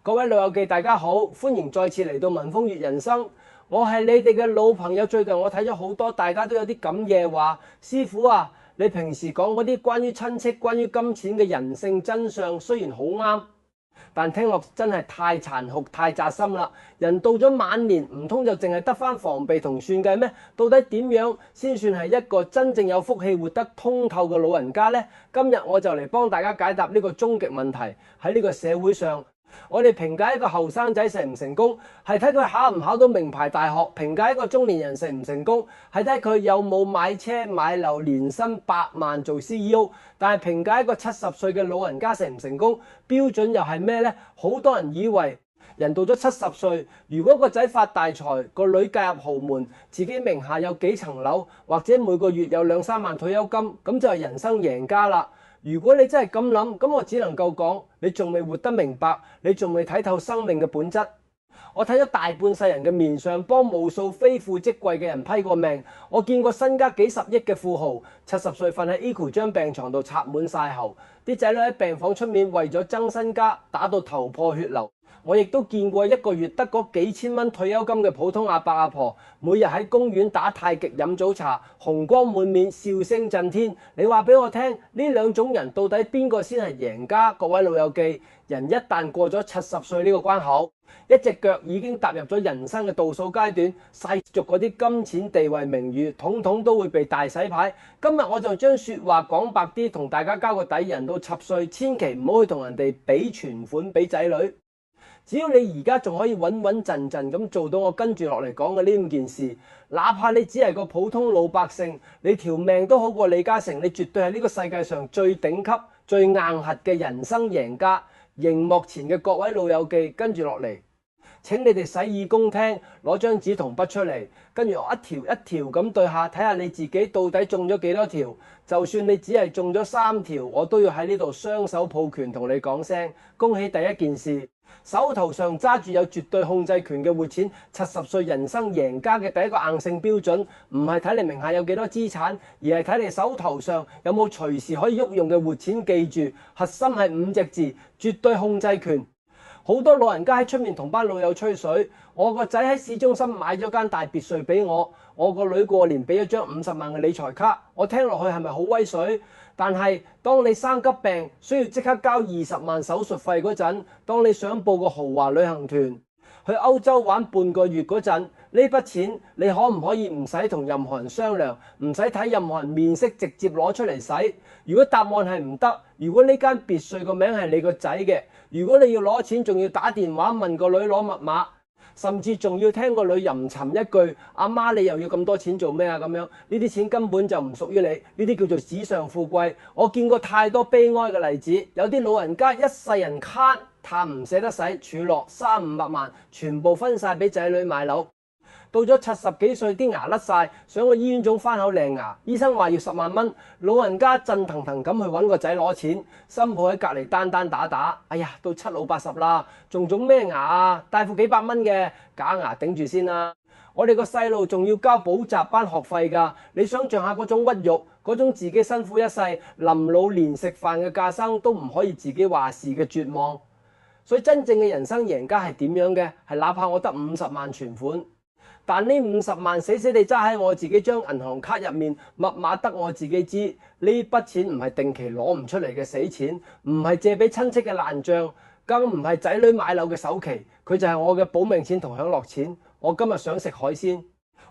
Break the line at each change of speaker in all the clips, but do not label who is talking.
各位老友記，大家好，歡迎再次嚟到文風粵人生。我係你哋嘅老朋友。最近我睇咗好多，大家都有啲咁嘢話，師傅啊，你平時講嗰啲關於親戚、關於金錢嘅人性真相，雖然好啱，但聽落真係太殘酷、太扎心啦。人到咗晚年，唔通就淨係得返防備同算計咩？到底點樣先算係一個真正有福氣、活得通透嘅老人家呢？今日我就嚟幫大家解答呢個終極問題。喺呢個社會上，我哋評價一個後生仔成唔成功，係睇佢考唔考到名牌大學；評價一個中年人成唔成功，係睇佢有冇買車買樓、年薪100萬做 CEO。但係評價一個70歲嘅老人家成唔成功，標準又係咩呢？好多人以為人到咗70歲，如果個仔發大財，個女嫁入豪門，自己名下有幾層樓，或者每個月有2、3萬退休金，咁就係人生贏家啦。如果你真係咁諗，咁我只能夠講，你仲未活得明白，你仲未睇透生命嘅本質。我睇咗大半世人嘅面相，幫無數非富即貴嘅人批過命。我見過身家幾十億嘅富豪，70歲瞓喺 Eco 張病床度插滿晒喉，啲仔女喺病房出面為咗爭身家打到頭破血流。我亦都見過一個月得嗰幾千蚊退休金嘅普通阿伯阿婆，每日喺公園打太極飲早茶，紅光滿面，笑聲震天。你話俾我聽，呢兩種人到底邊個先係贏家？各位老友記，人一旦過咗70歲呢個關口，一隻腳已經踏入咗人生嘅倒數階段，世俗嗰啲金錢地位名譽，統統都會被大洗牌。今日我就將說話講白啲，同大家交個底，人到70歲，千祈唔好去同人哋俾存款俾仔女。只要你而家仲可以穩穩陣陣咁做到我跟住落嚟講嘅呢5件事，哪怕你只係個普通老百姓，你條命都好過李嘉誠，你絕對係呢個世界上最頂級、最硬核嘅人生贏家。熒幕前嘅各位老友記，跟住落嚟，請你哋洗耳恭聽，攞張紙同筆出嚟，跟住我一條一條咁對下，睇下你自己到底中咗幾多條。就算你只係中咗3條，我都要喺呢度雙手抱拳同你講聲恭喜。第一件事，手頭上揸住有絕對控制權嘅活錢，70歲人生贏家嘅第一個硬性標準，唔係睇你名下有幾多資產，而係睇你手頭上有冇隨時可以喐用嘅活錢。記住，核心係5隻字：絕對控制權。好多老人家喺出面同班老友吹水，我個仔喺市中心買咗間大別墅俾我個女過年俾咗張50萬嘅理財卡。我聽落去係咪好威水？但係當你生急病需要即刻交20萬手術費嗰陣，當你想報個豪華旅行團去歐洲玩半個月嗰陣，呢筆錢你可唔可以唔使同任何人商量，唔使睇任何人面色，直接攞出嚟使？如果答案係唔得，如果呢間別墅個名係你個仔嘅，如果你要攞錢仲要打電話問個女攞密碼，甚至仲要聽個女吟沉一句：阿媽你又要咁多錢做咩啊？咁樣呢啲錢根本就唔屬於你，呢啲叫做紙上富貴。我見過太多悲哀嘅例子，有啲老人家一世人慳，但唔捨得使，儲落300-500萬，全部分晒俾仔女買樓。到咗70幾歲，啲牙甩晒，想去醫院種翻口靚牙，醫生話要10萬蚊，老人家震騰騰咁去揾個仔攞錢，新抱喺隔離單單打，哎呀，到7老80啦，仲種咩牙啊？戴副幾百蚊嘅假牙頂住先啦。我哋個細路仲要交補習班學費㗎，你想象下嗰種屈辱，嗰種自己辛苦一世，臨老連食飯嘅架生都唔可以自己話事嘅絕望。所以真正嘅人生贏家係點樣嘅？係哪怕我得50萬存款，但呢50萬死死地揸喺我自己張銀行卡入面，密碼得我自己知。呢筆錢唔係定期攞唔出嚟嘅死錢，唔係借俾親戚嘅爛帳，更唔係仔女買樓嘅首期，佢就係我嘅保命錢同享樂錢。我今日想食海鮮，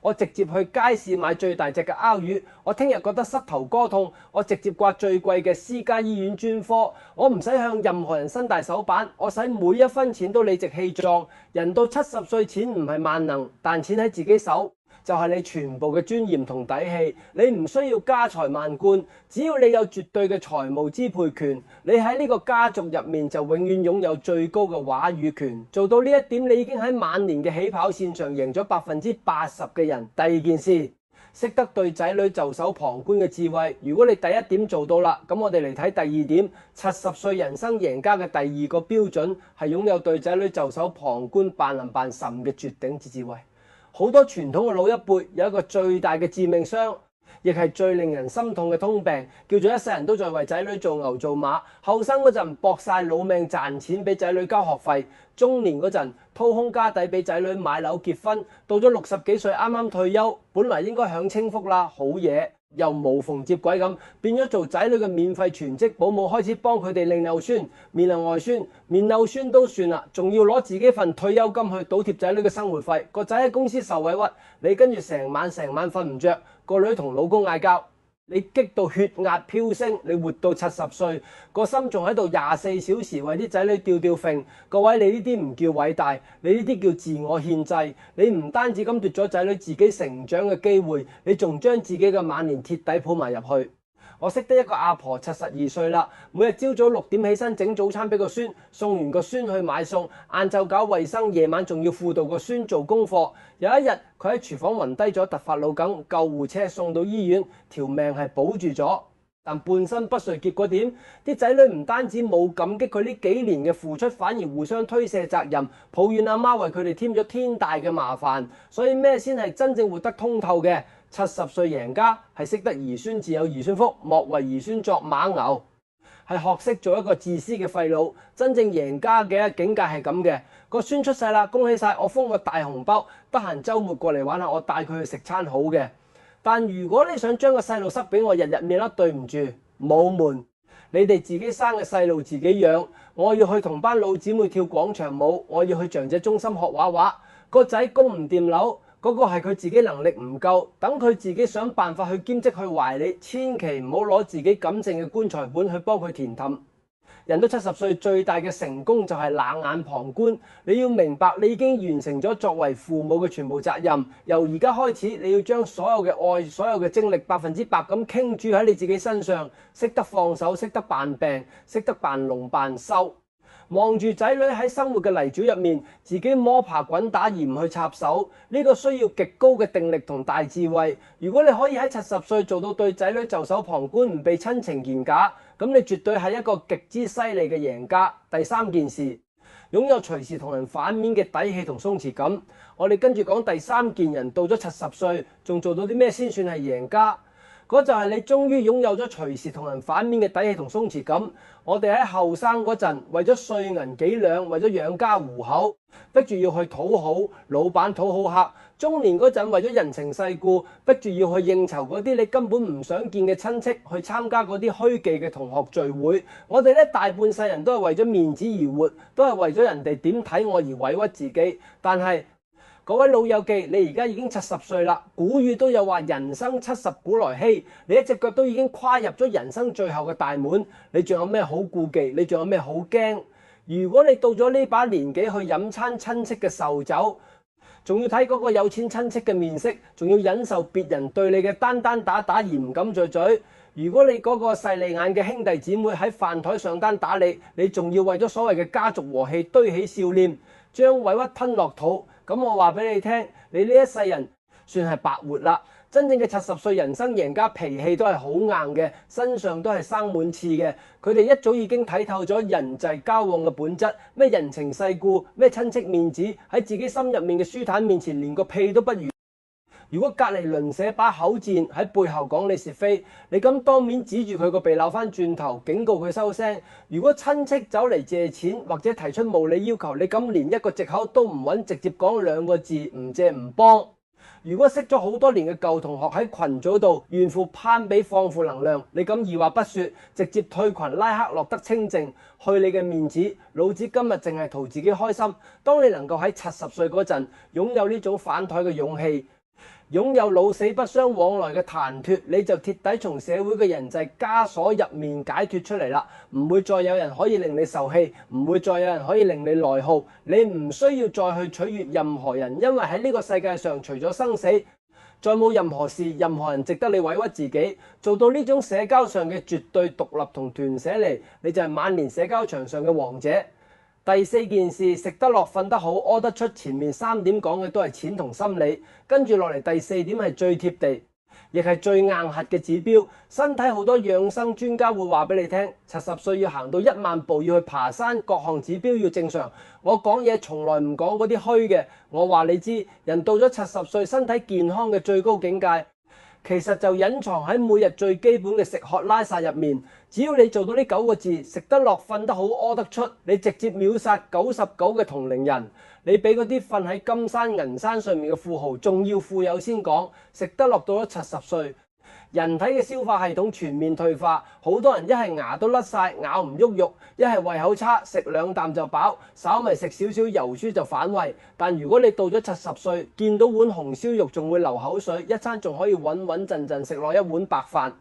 我直接去街市買最大隻嘅鮑魚。我聽日覺得膝頭哥痛，我直接掛最貴嘅私家醫院專科。我唔使向任何人伸大手板，我使每一分錢都理直氣壯。人到70歲，錢唔係萬能，但錢喺自己手就係你全部嘅尊嚴同底氣。你唔需要家財萬貫，只要你有絕對嘅財務支配權，你喺呢個家族入面就永遠擁有最高嘅話語權。做到呢一點，你已經喺晚年嘅起跑線上贏咗80%嘅人。第二件事，識得對仔女袖手旁觀嘅智慧。如果你第一點做到啦，咁我哋嚟睇第二點。70歲人生贏家嘅第2個標準係擁有對仔女袖手旁觀、扮能扮神嘅絕頂智慧。好多傳統嘅老一輩有一個最大嘅致命傷，亦係最令人心痛嘅通病，叫做一世人都在為仔女做牛做馬。後生嗰陣搏晒老命賺錢俾仔女交學費，中年嗰陣掏空家底俾仔女買樓結婚，到咗60幾歲啱啱退休，本來應該享清福啦，好嘢，又無縫接軌咁，變咗做仔女嘅免費全職保姆，開始幫佢哋令幼孫、面留外孫、面幼孫都算啦，仲要攞自己份退休金去補貼仔女嘅生活費。個仔喺公司受委屈，你跟住成晚瞓唔着，個女同老公嗌交，你激到血壓飆升，你活到70歲，個心仲喺度24小時為啲仔女吊揈。各位，你呢啲唔叫偉大，你呢啲叫自我獻祭。你唔單止咁奪咗仔女自己成長嘅機會，你仲將自己嘅晚年鐵底鋪埋入去。我識得一個阿婆72歲啦，每日朝早6點起身整早餐俾個孫，送完個孫去買餸，晏晝搞衞生，夜晚仲要輔導個孫做功課。有一日佢喺廚房暈低咗，突發腦梗，救護車送到醫院，條命係保住咗，但半身不遂。結果點？啲仔女唔單止冇感激佢呢幾年嘅付出，反而互相推卸責任，抱怨阿媽為佢哋添咗天大嘅麻煩。所以咩先係真正活得通透嘅？70歲贏家係識得兒孫自有兒孫福，莫為兒孫作馬牛，係學識做一個自私嘅廢佬。真正贏家嘅境界係咁嘅，個孫出世啦，恭喜晒，我封個大紅包，得閒週末過嚟玩下，我帶佢去食餐好嘅。但如果你想將個細路塞俾我，日日面甩，對唔住，冇門，你哋自己生嘅細路自己養。我要去同班老姊妹跳廣場舞，我要去長者中心學畫畫。個仔供唔掂樓，嗰個係佢自己能力唔夠，等佢自己想辦法去兼職去懷你，千祈唔好攞自己感性嘅棺材本去幫佢填氹。人到70歲最大嘅成功就係冷眼旁觀。你要明白，你已經完成咗作為父母嘅全部責任。由而家開始，你要將所有嘅愛、所有嘅精力100%咁傾注喺你自己身上，識得放手，識得扮病，識得扮聾扮羞。望住仔女喺生活嘅泥沼入面，自己摸爬滾打而唔去插手，呢個需要極高嘅定力同大智慧。如果你可以喺70歲做到對仔女袖手旁觀，唔被親情牽架，咁你絕對係一個極之犀利嘅贏家。第3件事，擁有隨時同人反面嘅底氣同鬆弛感。我哋跟住講第3件人到咗70歲仲做到啲咩先算係贏家？嗰就係你終於擁有咗隨時同人反面嘅底氣同鬆弛感。我哋喺後生嗰陣，為咗碎銀幾兩，為咗養家糊口，逼住要去討好老闆、討好客；中年嗰陣，為咗人情世故，逼住要去應酬嗰啲你根本唔想見嘅親戚，去參加嗰啲虛忌嘅同學聚會。我哋咧大半世人都係為咗面子而活，都係為咗人哋點睇我而委屈自己。但係各位老友記，你而家已經70歲啦，古語都有話人生70古來稀，你一隻腳都已經跨入咗人生最後嘅大門，你仲有咩好顧忌？你仲有咩好驚？如果你到咗呢把年紀去飲餐親戚嘅壽酒，仲要睇嗰個有錢親戚嘅面色，仲要忍受別人對你嘅單單打打而唔敢再嘴。如果你嗰個勢利眼嘅兄弟姊妹喺飯台上單打你，你仲要為咗所謂嘅家族和氣堆起笑臉，將委屈吞落肚。咁我話俾你聽，你呢一世人算係白活啦。真正嘅70歲人生贏家，脾氣都係好硬嘅，身上都係生滿刺嘅。佢哋一早已經睇透咗人際交往嘅本質，咩人情世故，咩親戚面子，喺自己心入面嘅舒坦面前，連個屁都不如。如果隔離鄰舍把口賤喺背後講你是非，你敢當面指住佢個鼻鬧翻轉頭，警告佢收聲。如果親戚走嚟借錢或者提出無理要求，你敢連一個藉口都唔揾，直接講2個字唔借唔幫。如果識咗好多年嘅舊同學喺群組度怨婦攀比放負能量，你敢二話不說，直接退群拉黑落得清靜，去你嘅面子。老子今日淨係圖自己開心。當你能夠喺70歲嗰陣擁有呢種反台嘅勇氣，擁有老死不相往來嘅彈脱，你就徹底從社會嘅人際枷鎖入面解脱出嚟啦。唔會再有人可以令你受氣，唔會再有人可以令你內耗。你唔需要再去取悅任何人，因為喺呢個世界上除咗生死，再冇任何事、任何人值得你委屈自己。做到呢種社交上嘅絕對獨立同斷捨離，你就係晚年社交場上嘅王者。第4件事，食得落、瞓得好、屙得出。前面3點講嘅都係錢同心理，跟住落嚟第4點係最貼地，亦係最硬核嘅指標。身體好多養生專家會話俾你聽，70歲要行到1萬步，要去爬山，各項指標要正常。我講嘢從來唔講嗰啲虛嘅，我話你知，人到咗70歲，身體健康嘅最高境界其實就隱藏喺每日最基本嘅食喝拉撒入面。只要你做到呢9個字，食得落、瞓得好、屙得出，你直接秒殺99嘅同齡人。你比嗰啲瞓喺金山銀山上面嘅富豪仲要富有先講，食得落到咗70歲。人體嘅消化系統全面退化，好多人一係牙都甩晒，咬唔喐肉；一係胃口差，食2啖就飽，稍微食少少油酥就反胃。但如果你到咗70歲，見到碗紅燒肉仲會流口水，一餐仲可以穩穩陣陣食落一碗白飯。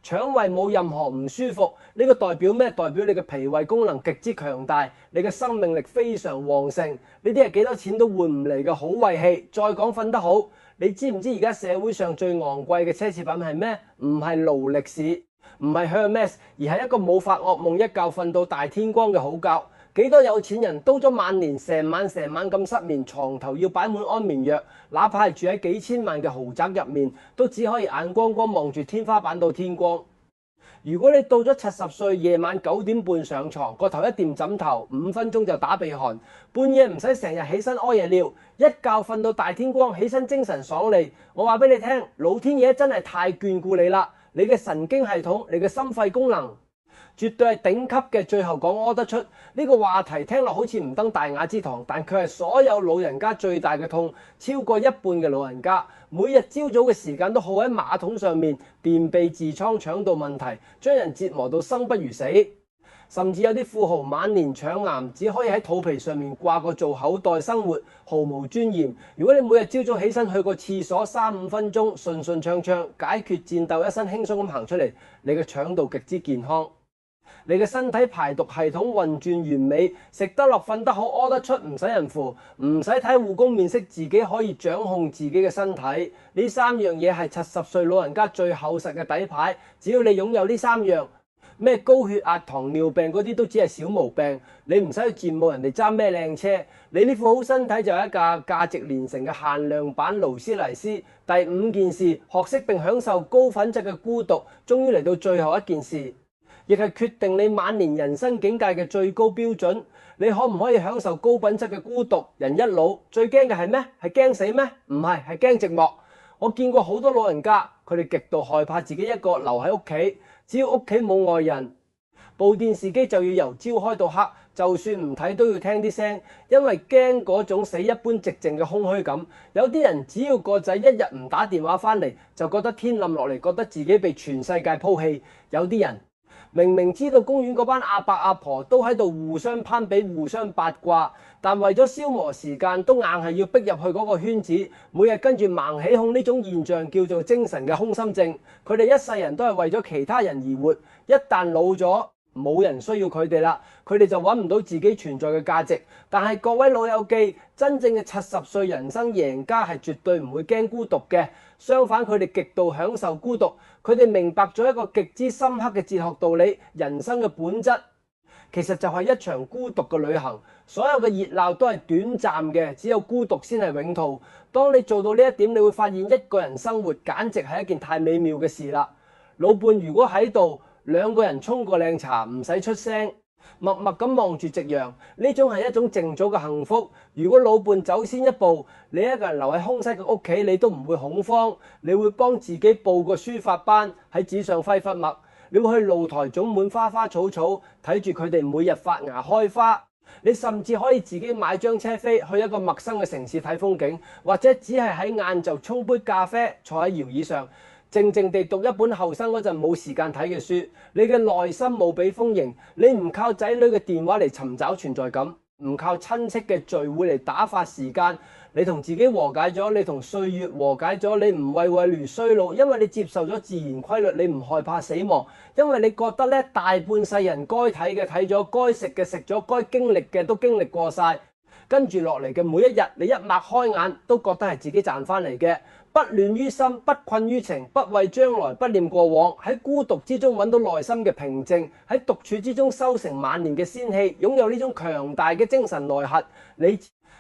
腸胃冇任何唔舒服，呢個代表咩？代表你嘅脾胃功能極之強大，你嘅生命力非常旺盛。呢啲係幾多錢都換唔嚟嘅好胃氣。再講瞓得好，你知唔知而家社會上最昂貴嘅奢侈品係咩？唔係勞力士，唔係 Hermes， 而係一個冇發惡夢、一覺瞓到大天光嘅好覺。幾多有錢人到咗晚年，成晚咁失眠，床頭要擺滿安眠藥，哪怕係住喺幾千萬嘅豪宅入面，都只可以眼光光望住天花板到天光。如果你到咗70歲，夜晚9點半上床，個頭一掂枕頭，5分鐘就打鼻鼾，半夜唔使成日起身屙夜尿，一覺瞓到大天光，起身精神爽利。我話俾你聽，老天爺真係太眷顧你啦！你嘅神經系統，你嘅心肺功能，絕對係頂級嘅。最後講屙得出呢個話題，聽落好似唔登大雅之堂，但佢係所有老人家最大嘅痛。超過一半嘅老人家每日朝早嘅時間都耗喺馬桶上面，便秘、痔瘡、腸道問題，將人折磨到生不如死。甚至有啲富豪晚年腸癌，只可以喺肚皮上面掛個做口袋生活，毫無尊嚴。如果你每日朝早起身去個廁所3-5分鐘，順順暢暢解決戰鬥，一身輕鬆咁行出嚟，你嘅腸道極之健康。你嘅身體排毒系統運轉完美，食得落、瞓得好、屙得出，唔使人扶，唔使睇護工面色，自己可以掌控自己嘅身體。呢3樣嘢係70歲老人家最厚實嘅底牌。只要你擁有呢3樣，咩高血壓、糖尿病嗰啲都只係小毛病。你唔使去羨慕人哋揸咩靚車，你呢副好身體就係一架價值連城嘅限量版勞斯萊斯。第5件事，學識並享受高品質嘅孤獨。終於嚟到最後一件事，亦係決定你晚年人生境界嘅最高標準。你可唔可以享受高品質嘅孤獨？人一老最驚嘅係咩？係驚死咩？唔係，係驚寂寞。我見過好多老人家，佢哋極度害怕自己一個留喺屋企，只要屋企冇外人，部電視機就要由朝開到黑，就算唔睇都要聽啲聲，因為驚嗰種死一般寂靜嘅空虛感。有啲人只要個仔一日唔打電話返嚟，就覺得天冧落嚟，覺得自己被全世界拋棄。有啲人明明知道公園嗰班阿伯阿婆都喺度互相攀比、互相八卦，但為咗消磨時間，都硬係要逼入去嗰個圈子，每日跟住盲起哄。呢種現象叫做精神嘅空心症。佢哋一世人都係為咗其他人而活，一旦老咗，冇人需要佢哋啦，佢哋就揾唔到自己存在嘅價值。但係各位老友記，真正嘅70歲人生贏家係絕對唔會驚孤獨嘅，相反佢哋極度享受孤獨。佢哋明白咗一個極之深刻嘅哲學道理：人生嘅本質其實就係一場孤獨嘅旅行。所有嘅熱鬧都係短暫嘅，只有孤獨先係永途。當你做到呢一點，你會發現一個人生活簡直係一件太美妙嘅事啦。老伴如果喺度，2個人沖個靚茶，唔使出聲，默默咁望住夕陽，呢種係一種靜早嘅幸福。如果老伴走先一步，你一個人留喺空室嘅屋企，你都唔會恐慌，你會幫自己報個書法班，喺紙上揮筆墨，你會去露台種滿花花草草，睇住佢哋每日發芽開花。你甚至可以自己買張車飛去一個陌生嘅城市睇風景，或者只係喺晏晝沖杯咖啡，坐喺搖椅上靜靜地讀一本後生嗰陣冇時間睇嘅書。你嘅內心無比豐盈，你唔靠仔女嘅電話嚟尋找存在感，唔靠親戚嘅聚會嚟打發時間，你同自己和解咗，你同歲月和解咗，你唔畏畏馭衰老，因為你接受咗自然規律，你唔害怕死亡，因為你覺得咧大半世人該睇嘅睇咗，該食嘅食咗，該經歷嘅都經歷過晒，跟住落嚟嘅每一日，你一擘開眼都覺得係自己賺翻嚟嘅。不亂於心，不困於情，不畏將來，不念過往，喺孤獨之中揾到內心嘅平靜，喺獨處之中修成晚年嘅仙氣，擁有呢種強大嘅精神內核，你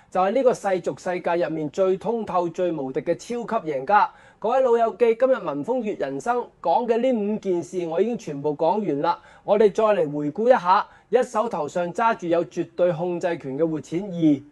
就係呢個世俗世界入面最通透、最無敵嘅超級贏家。各位老友記，今日文風月人生講嘅呢5件事，我已經全部講完啦。我哋再嚟回顧一下：一手頭上揸住有絕對控制權嘅活錢； 2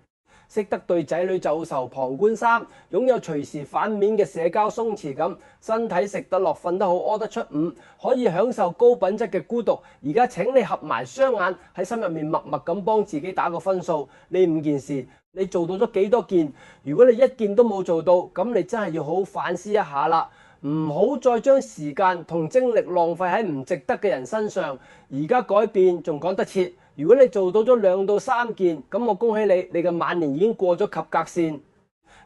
識得對仔女袖手旁觀3，擁有隨時反面嘅社交鬆弛感，身體食得落、瞓得好、屙得出5，可以享受高品質嘅孤獨。而家請你合埋雙眼喺心入面默默咁幫自己打個分數，呢5件事你做到咗幾多件？如果你1件都冇做到，咁你真係要好好反思一下啦。唔好再將時間同精力浪費喺唔值得嘅人身上。而家改變仲講得切。如果你做到咗2到3件，咁我恭喜你，你嘅晚年已經過咗及格線，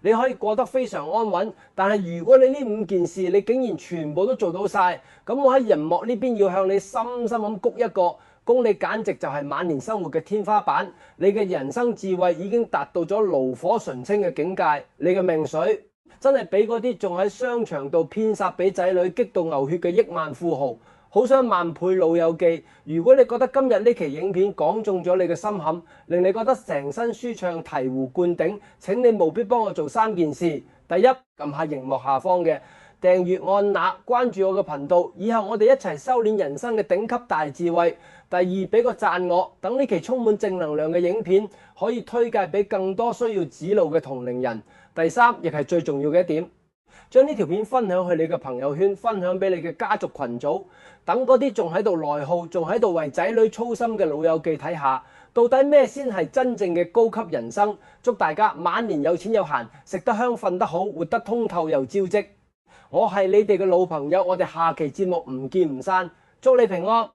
你可以過得非常安穩。但係如果你呢5件事你竟然全部都做到晒，咁我喺銀幕呢邊要向你深深咁鞠一個躬，你簡直就係晚年生活嘅天花板。你嘅人生智慧已經達到咗爐火純青嘅境界，你嘅命水真係比嗰啲仲喺商場度騙殺俾仔女激到牛血嘅億萬富豪好上萬倍。老友記，如果你覺得今日呢期影片講中咗你嘅心坎，令你覺得成身舒暢、醍醐灌頂，請你務必幫我做3件事。第一，撳下熒幕下方嘅訂閱按鈕，關注我嘅頻道，以後我哋一齊修煉人生嘅頂級大智慧。第二，俾個讚我，等呢期充滿正能量嘅影片可以推介俾更多需要指路嘅同齡人。第三，亦係最重要嘅一點，將呢條片分享去你嘅朋友圈，分享俾你嘅家族群組，等嗰啲仲喺度內耗、仲喺度為仔女操心嘅老友記睇下，到底咩先係真正嘅高級人生？祝大家晚年有錢有閒，食得香、瞓得好，活得通透又招積。我係你哋嘅老朋友，我哋下期節目唔見唔散，祝你平安。